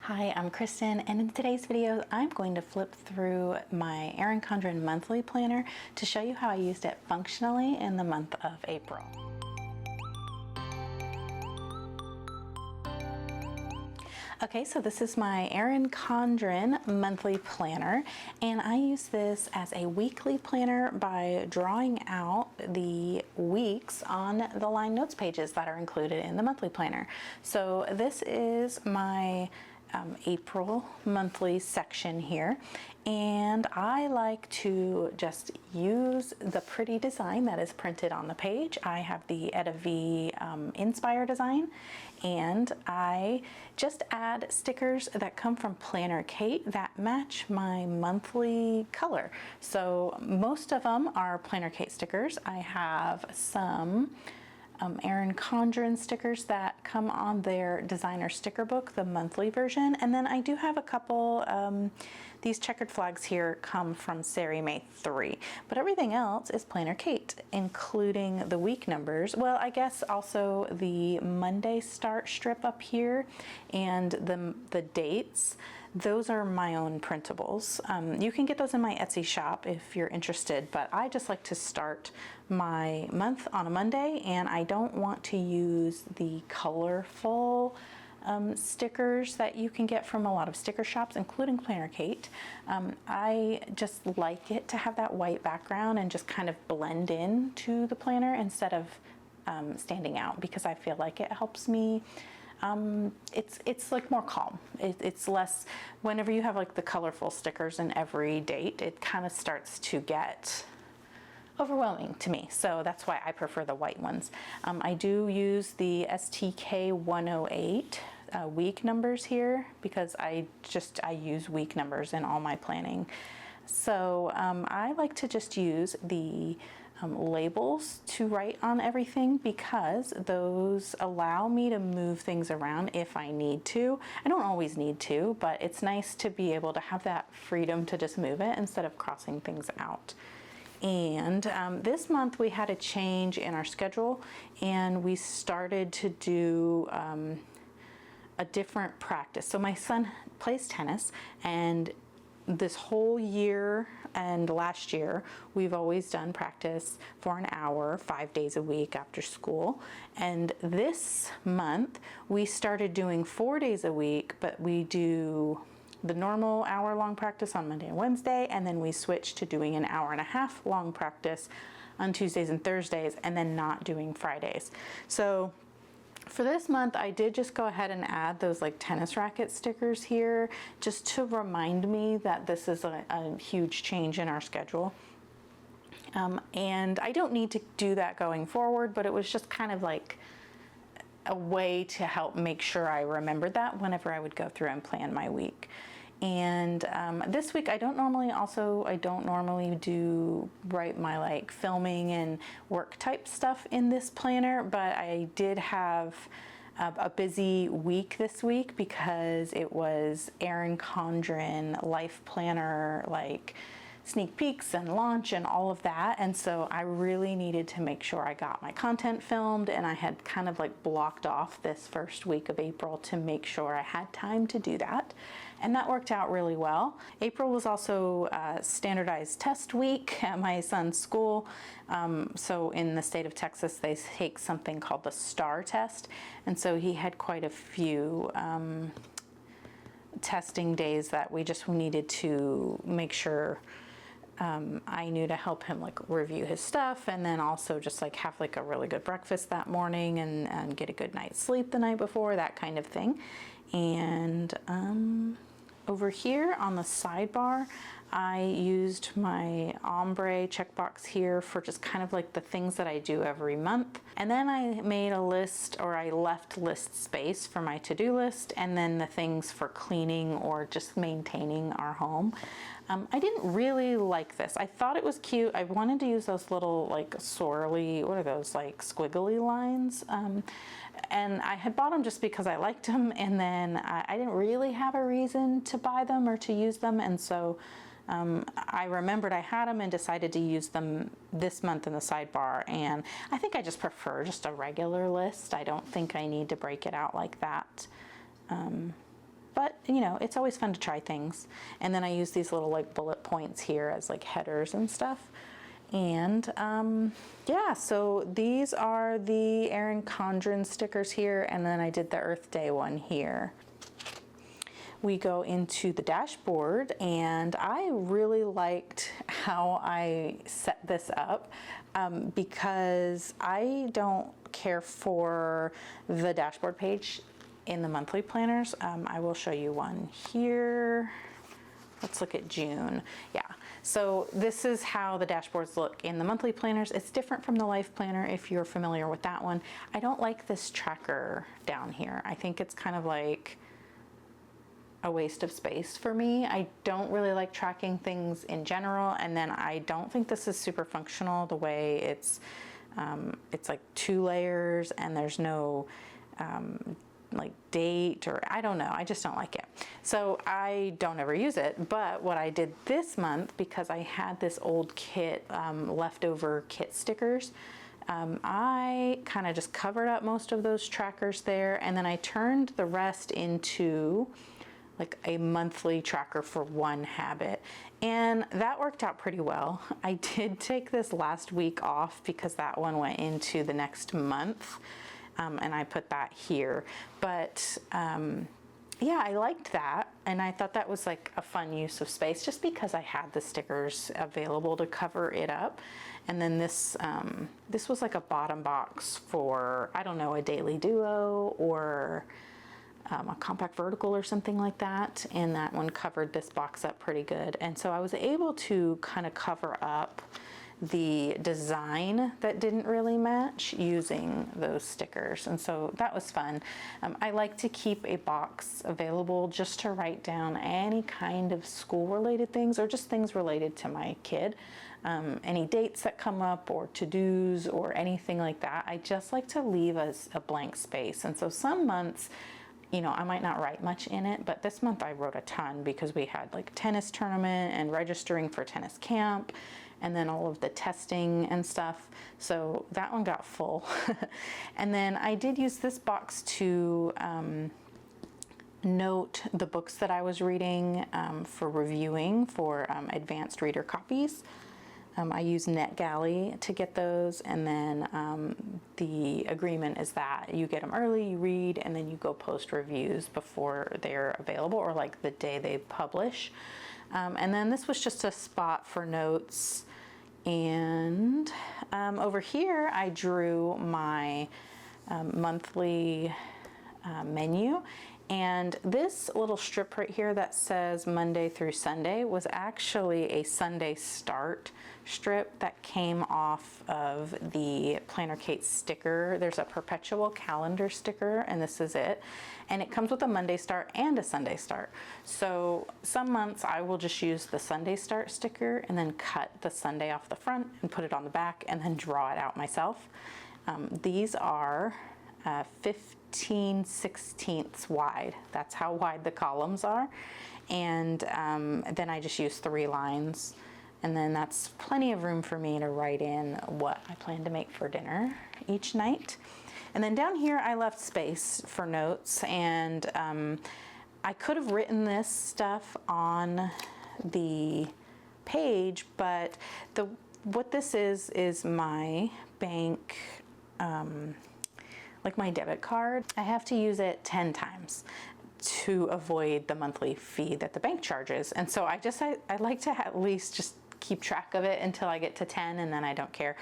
Hi, I'm Kristen, and in today's video I'm going to flip through my Erin Condren Monthly Planner to show you how I used it functionally in the month of April. Okay, so this is my Erin Condren Monthly Planner, and I use this as a weekly planner by drawing out the weeks on the line notes pages that are included in the monthly planner. So this is my April monthly section here, and I like to just use the pretty design that is printed on the page. I have the Etta V Inspire design, and I just add stickers that come from Planner Kate that match my monthly color. So most of them are Planner Kate stickers. I have some Erin Condren stickers that come on their designer sticker book, the monthly version, and then I do have a couple, these checkered flags here come from Sari May 3, but everything else is Planner Kate, including the week numbers. Well, I guess also the Monday start strip up here and the dates. Those are my own printables. You can get those in my Etsy shop if you're interested, but I just like to start my month on a Monday, and I don't want to use the colorful stickers that you can get from a lot of sticker shops, including Planner Kate. I just like it to have that white background and just kind of blend in to the planner instead of standing out, because I feel like it helps me. It's like more calm. It's less, whenever you have like the colorful stickers in every date, it kind of starts to get overwhelming to me. So that's why I prefer the white ones. I do use the STK 108 week numbers here because I use week numbers in all my planning. So I like to just use the labels to write on everything because those allow me to move things around if I need to. I don't always need to, but it's nice to be able to have that freedom to just move it instead of crossing things out. And this month we had a change in our schedule, and we started to do a different practice. So my son plays tennis, and this whole year and last year, we've always done practice for an hour, 5 days a week after school. And this month, we started doing 4 days a week, but we do the normal hour-long practice on Monday and Wednesday, and then we switch to doing an hour-and-a-half long practice on Tuesdays and Thursdays, and then not doing Fridays. So for this month, I did just go ahead and add those like tennis racket stickers here, just to remind me that this is a huge change in our schedule. And I don't need to do that going forward, but it was just kind of like a way to help make sure I remembered that whenever I would go through and plan my week. And this week I don't normally do write my like filming and work type stuff in this planner, but I did have a busy week this week because it was Erin Condren Life Planner, like sneak peeks and launch and all of that, and so I really needed to make sure I got my content filmed, and I had kind of like blocked off this first week of April to make sure I had time to do that, and that worked out really well. April was also standardized test week at my son's school, so in the state of Texas they take something called the STAR test, and so he had quite a few testing days that we just needed to make sure I knew to help him like review his stuff, and then also just like have like a really good breakfast that morning and get a good night's sleep the night before, that kind of thing. And over here on the sidebar, I used my ombre checkbox here for just kind of like the things that I do every month. And then I made a list, or I left list space for my to-do list, and then the things for cleaning or just maintaining our home. I didn't really like this. I thought it was cute. I wanted to use those little like swirly, what are those, like squiggly lines? And I had bought them just because I liked them, and then I didn't really have a reason to buy them or to use them, and so I remembered I had them and decided to use them this month in the sidebar, and I think I just prefer just a regular list. I don't think I need to break it out like that. but you know, it's always fun to try things. And then I use these little like bullet points here as like headers and stuff. And yeah, so these are the Erin Condren stickers here, and then I did the Earth Day one here. We go into the dashboard, and I really liked how I set this up because I don't care for the dashboard page in the monthly planners. I will show you one here. Let's look at June. Yeah, so this is how the dashboards look in the monthly planners. It's different from the life planner if you're familiar with that one. I don't like this tracker down here. I think it's kind of like a waste of space for me. I don't really like tracking things in general, and then I don't think this is super functional the way it's like 2 layers and there's no like date, or I don't know, I just don't like it. So I don't ever use it. But what I did this month, because I had this old kit, leftover kit stickers, I kind of just covered up most of those trackers there, and then I turned the rest into like a monthly tracker for one habit. And that worked out pretty well. I did take this last week off because that one went into the next month. And I put that here. But yeah, I liked that. And I thought that was like a fun use of space just because I had the stickers available to cover it up. And then this was like a bottom box for, I don't know, a daily duo or a compact vertical or something like that. And that one covered this box up pretty good. And so I was able to kind of cover up the design that didn't really match using those stickers, and so that was fun. I like to keep a box available just to write down any kind of school related things or just things related to my kid, any dates that come up or to-dos or anything like that. I just like to leave a blank space, and so some months, you know, I might not write much in it, but this month I wrote a ton because we had like tennis tournament and registering for tennis camp and then all of the testing and stuff. So that one got full. And then I did use this box to note the books that I was reading for reviewing for advanced reader copies. I use NetGalley to get those, and then the agreement is that you get them early, you read, and then you go post reviews before they're available or like the day they publish. And then this was just a spot for notes. And over here I drew my monthly menu, and this little strip right here that says Monday through Sunday was actually a Sunday start strip that came off of the Planner Kate sticker. There's a perpetual calendar sticker, and this is it. And it comes with a Monday start and a Sunday start. So some months I will just use the Sunday start sticker and then cut the Sunday off the front and put it on the back and then draw it out myself. These are 15/16 wide. That's how wide the columns are. And then I just use 3 lines. And then that's plenty of room for me to write in what I plan to make for dinner each night. And then down here I left space for notes, and I could have written this stuff on the page, but what this is my bank, like my debit card. I have to use it 10 times to avoid the monthly fee that the bank charges. And so I like to at least just keep track of it until I get to 10, and then I don't care.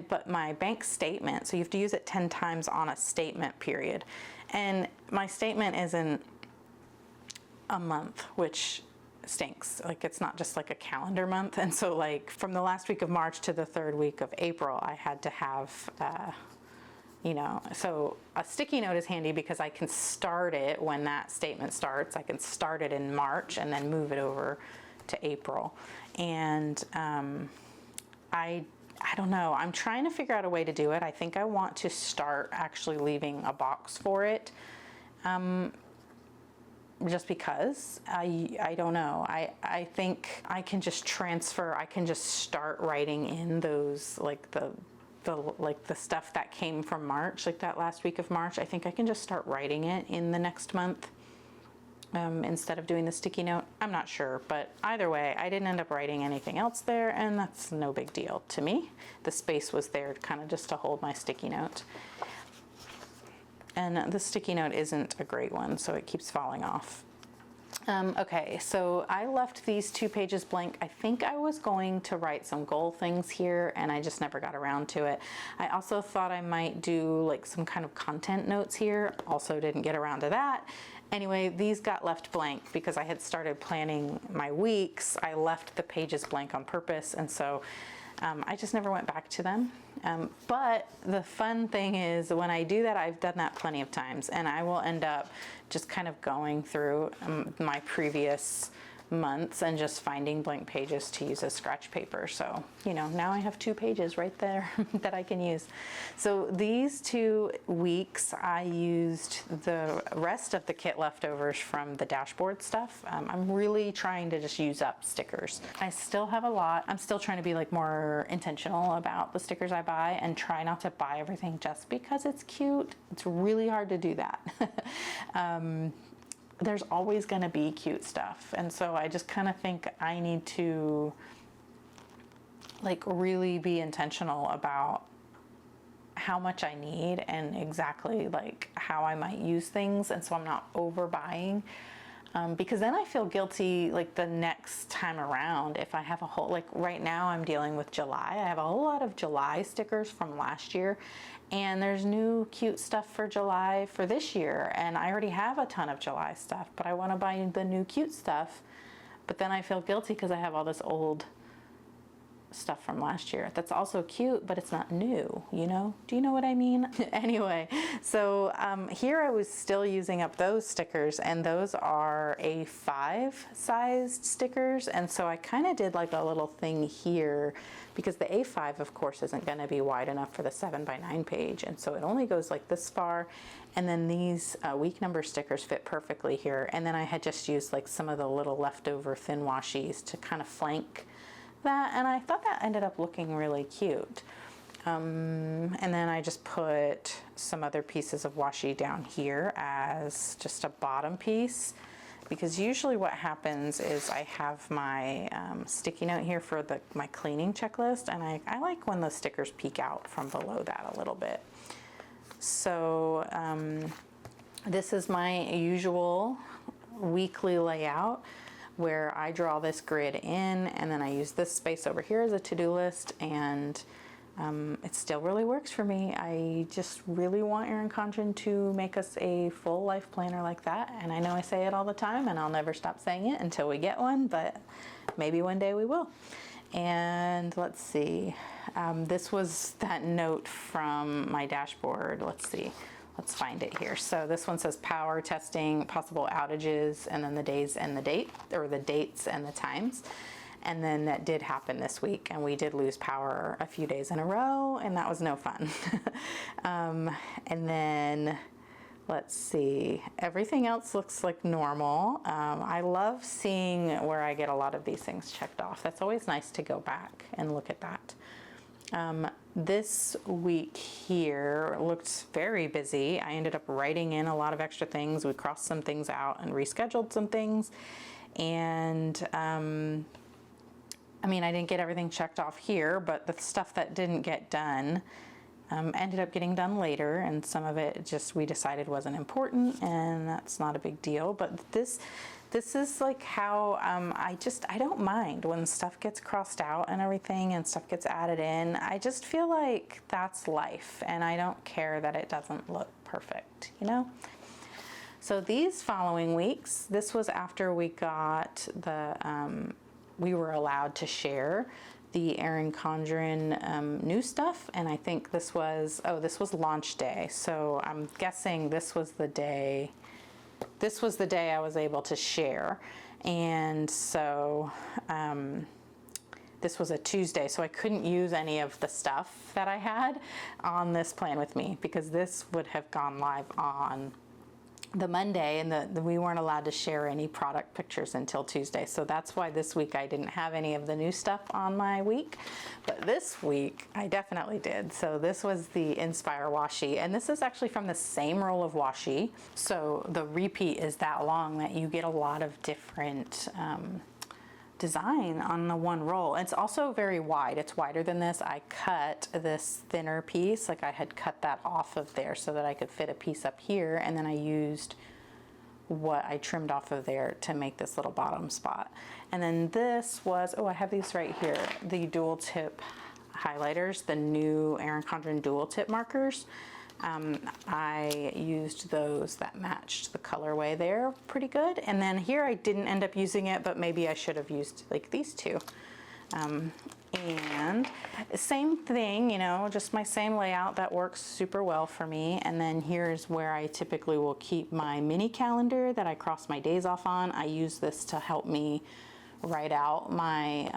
But my bank statement, so you have to use it 10 times on a statement period. And my statement isn't a month, which stinks. Like, it's not just like a calendar month. And so like from the last week of March to the 3rd week of April, I had to have, so a sticky note is handy because I can start it when that statement starts. I can start it in March and then move it over to April. And I don't know, I'm trying to figure out a way to do it. I think I want to start actually leaving a box for it, just because I don't know. I think I can just transfer, I can just start writing in those, like the stuff that came from March, like that last week of March. I think I can just start writing it in the next month. instead of doing the sticky note. I'm not sure, but either way, I didn't end up writing anything else there, and that's no big deal to me. The space was there kind of just to hold my sticky note. And the sticky note isn't a great one, so it keeps falling off. Okay, so I left these 2 pages blank. I think I was going to write some goal things here, and I just never got around to it. I also thought I might do like some kind of content notes here. Also didn't get around to that. Anyway, these got left blank because I had started planning my weeks. I left the pages blank on purpose, and so I just never went back to them. But the fun thing is when I do that, I've done that plenty of times, and I will end up just kind of going through my previous months and just finding blank pages to use as scratch paper. So, you know, now I have 2 pages right there that I can use. So these 2 weeks, I used the rest of the kit leftovers from the dashboard stuff. I'm really trying to just use up stickers. I still have a lot. I'm still trying to be like more intentional about the stickers I buy and try not to buy everything just because it's cute. It's really hard to do that. There's always going to be cute stuff, and so I just kind of think I need to like really be intentional about how much I need and exactly like how I might use things, and so I'm not overbuying, because then I feel guilty like the next time around if I have a whole, like right now I'm dealing with July. I have a whole lot of July stickers from last year, and there's new cute stuff for July for this year, and I already have a ton of July stuff, but I want to buy the new cute stuff, but then I feel guilty because I have all this old stuff from last year that's also cute, but it's not new, you know? Do you know what I mean? Anyway, so here I was still using up those stickers, and those are A5 sized stickers, and so I kind of did like a little thing here because the A5 of course isn't going to be wide enough for the 7x9 page, and so it only goes like this far, and then these week number stickers fit perfectly here, and then I had just used like some of the little leftover thin washies to kind of flank that, and I thought that ended up looking really cute. And then I just put some other pieces of washi down here as just a bottom piece, because usually what happens is I have my sticky note here for my cleaning checklist, and I like when the stickers peek out from below that a little bit. So this is my usual weekly layout, where I draw this grid in, and then I use this space over here as a to-do list, and it still really works for me. I just really want Erin Condren to make us a full life planner like that, and I know I say it all the time, and I'll never stop saying it until we get one, but maybe one day we will. And let's see, this was that note from my dashboard. Let's see. Let's find it here. So this one says power testing, possible outages, and then the days and the date, or the dates and the times. And then that did happen this week, and we did lose power a few days in a row, and that was no fun. And then let's see, everything else looks like normal. I love seeing where I get a lot of these things checked off. That's always nice to go back and look at that. This week here looked very busy. I ended up writing in a lot of extra things. We crossed some things out and rescheduled some things. And I mean, I didn't get everything checked off here, but the stuff that didn't get done ended up getting done later, and some of it just we decided wasn't important, and that's not a big deal. But this is like how I don't mind when stuff gets crossed out and everything and stuff gets added in. I just feel like that's life, and I don't care that it doesn't look perfect, you know? So these following weeks, this was after we got the, we were allowed to share the Erin Condren new stuff, and I think this was launch day. So I'm guessing this was the day I was able to share, and so this was a Tuesday, so I couldn't use any of the stuff that I had on this plan with me, because this would have gone live on the Monday, and we weren't allowed to share any product pictures until Tuesday. So that's why this week I didn't have any of the new stuff on my week, but this week I definitely did. So this was the Inspire washi, and this is actually from the same roll of washi. So the repeat is that long that you get a lot of different design on the one roll. It's also very wide. It's wider than this. I cut this thinner piece, like I had cut that off of there so that I could fit a piece up here, and then I used what I trimmed off of there to make this little bottom spot. And then this was, oh, I have these right here, the dual tip highlighters, the new Erin Condren dual tip markers. I used those that matched the colorway there pretty good. And then here I didn't end up using it, but maybe I should have used like these two. And same thing, you know, just my same layout that works super well for me. And then here's where I typically will keep my mini calendar that I cross my days off on. I use this to help me write out my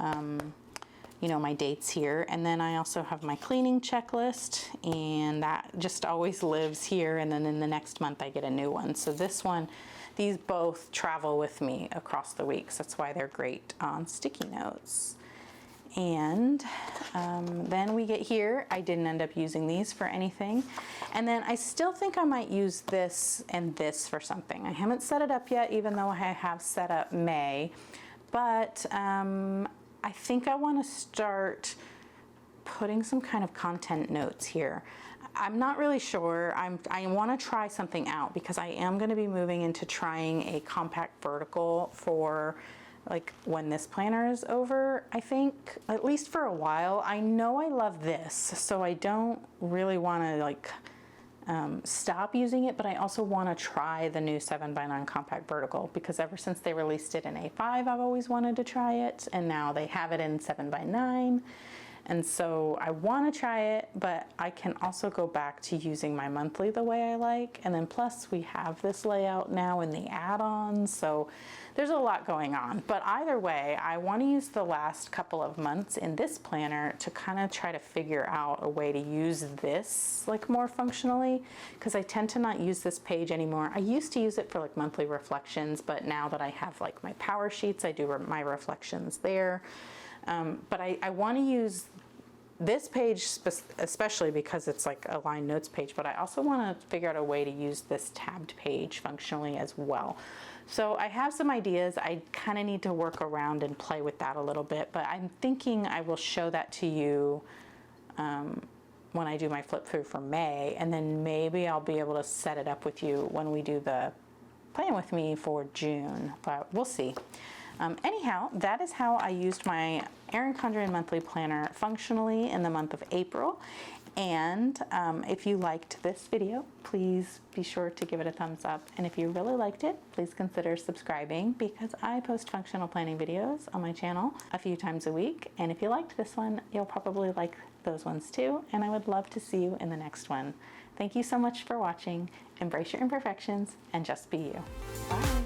you know, my dates here. And then I also have my cleaning checklist, and that just always lives here. And then in the next month I get a new one. So this one, these both travel with me across the weeks. That's why they're great on sticky notes. And then we get here. I didn't end up using these for anything. And then I still think I might use this and this for something. I haven't set it up yet, even though I have set up May. But I think I want to start putting some kind of content notes here. I'm not really sure. I want to try something out because I am going to be moving into trying a compact vertical for like when this planner is over, I think, at least for a while. I know I love this, so I don't really want to like stop using it, but I also want to try the new 7x9 compact vertical because ever since they released it in A5, I've always wanted to try it, and now they have it in 7x9. And so I want to try it, but I can also go back to using my monthly the way I like. And then plus we have this layout now in the add-ons. So there's a lot going on. But either way, I want to use the last couple of months in this planner to kind of try to figure out a way to use this like more functionally, because I tend to not use this page anymore. I used to use it for like monthly reflections, but now that I have like my power sheets, I do my reflections there. But I want to use this page especially because it's like a line notes page, but I also want to figure out a way to use this tabbed page functionally as well. So I have some ideas. I kind of need to work around and play with that a little bit, but I'm thinking I will show that to you when I do my flip through for May, and then maybe I'll be able to set it up with you when we do the plan with me for June, but we'll see. Anyhow, that is how I used my Erin Condren Monthly Planner functionally in the month of April. And if you liked this video, please be sure to give it a thumbs up. And if you really liked it, please consider subscribing because I post functional planning videos on my channel a few times a week. And if you liked this one, you'll probably like those ones too. And I would love to see you in the next one. Thank you so much for watching. Embrace your imperfections and just be you. Bye.